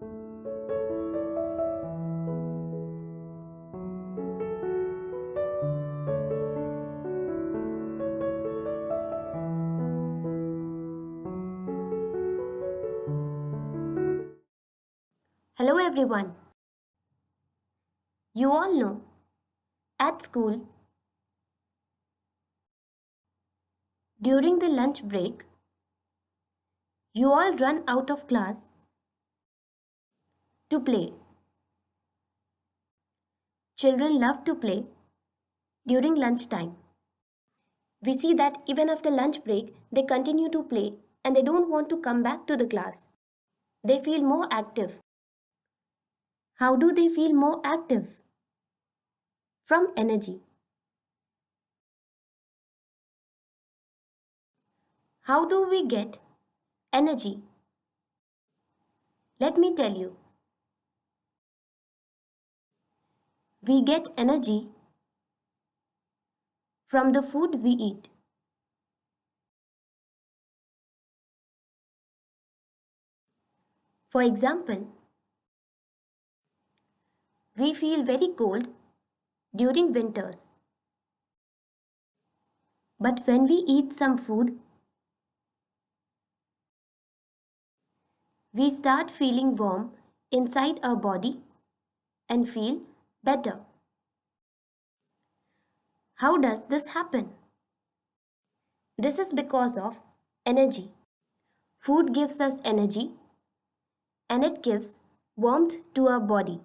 Hello everyone. You all know, at school, during the lunch break, you all run out of class to play. Children love to play during lunchtime. We see that even after lunch break, they continue to play and they don't want to come back to the class. They feel more active. How do they feel more active? From energy. How do we get energy? Let me tell you. We get energy from the food we eat. For example, we feel very cold during winters. But when we eat some food, we start feeling warm inside our body and feel better. How does this happen? This is because of energy. Food gives us energy and it gives warmth to our body.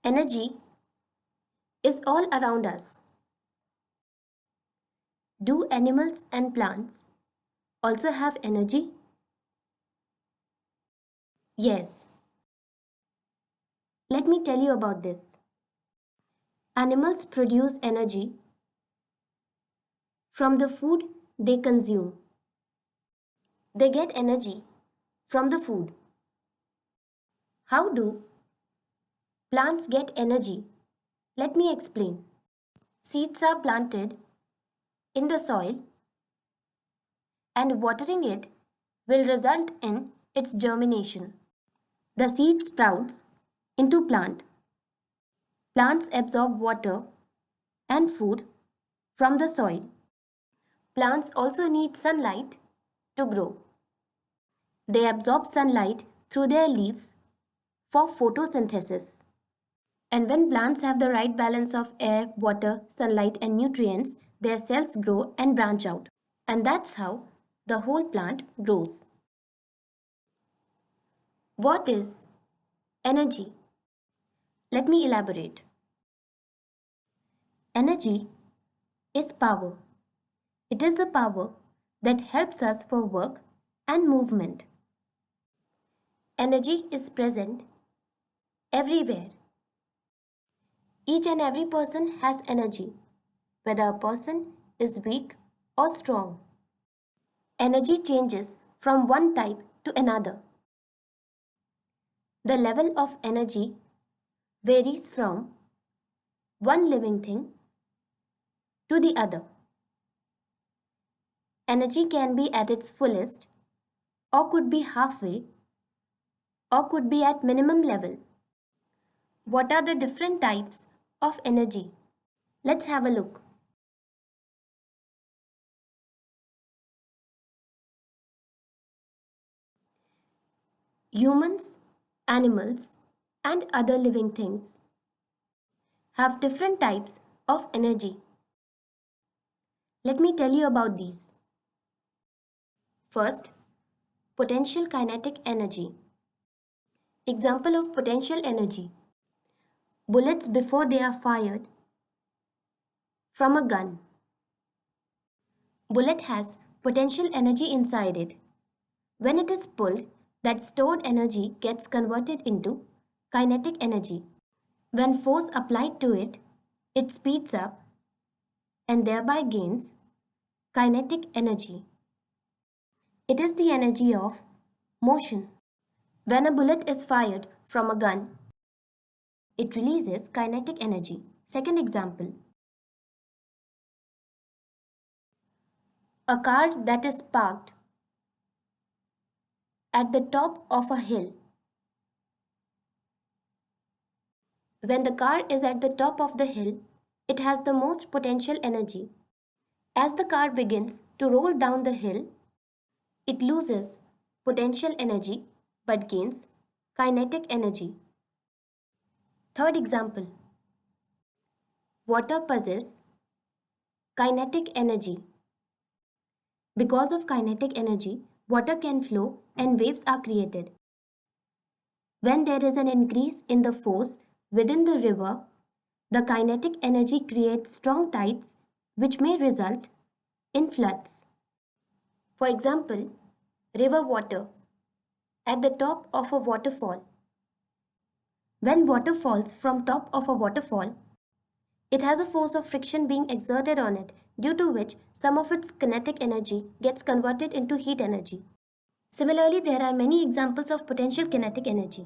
Energy is all around us. Do animals and plants also have energy? Yes. Let me tell you about this. Animals produce energy from the food they consume. They get energy from the food. How do plants get energy? Let me explain. Seeds are planted in the soil and watering it will result in its germination. The seed sprouts into plant. Plants absorb water and food from the soil. Plants also need sunlight to grow. They absorb sunlight through their leaves for photosynthesis. And when plants have the right balance of air, water, sunlight and nutrients, their cells grow and branch out. And that's how the whole plant grows. What is energy? Let me elaborate. Energy is power. It is the power that helps us for work and movement. Energy is present everywhere. Each and every person has energy, whether a person is weak or strong. Energy changes from one type to another. The level of energy varies from one living thing to the other. Energy can be at its fullest, or could be halfway, or could be at minimum level. What are the different types of energy? Let's have a look. Humans, animals, and other living things have different types of energy. Let me tell you about these. First, potential kinetic energy. Example of potential energy. Bullets before they are fired from a gun. Bullet has potential energy inside it. When it is pulled, that stored energy gets converted into kinetic energy. When force applied to it, it speeds up and thereby gains kinetic energy. It is the energy of motion. When a bullet is fired from a gun, it releases kinetic energy. Second example. A car that is parked at the top of a hill. When the car is at the top of the hill, it has the most potential energy. As the car begins to roll down the hill, it loses potential energy but gains kinetic energy. Third example. Water possesses kinetic energy. Because of kinetic energy, water can flow and waves are created. When there is an increase in the force within the river, the kinetic energy creates strong tides which may result in floods. For example, river water at the top of a waterfall. When water falls from top of a waterfall, it has a force of friction being exerted on it, due to which some of its kinetic energy gets converted into heat energy. Similarly, there are many examples of potential kinetic energy.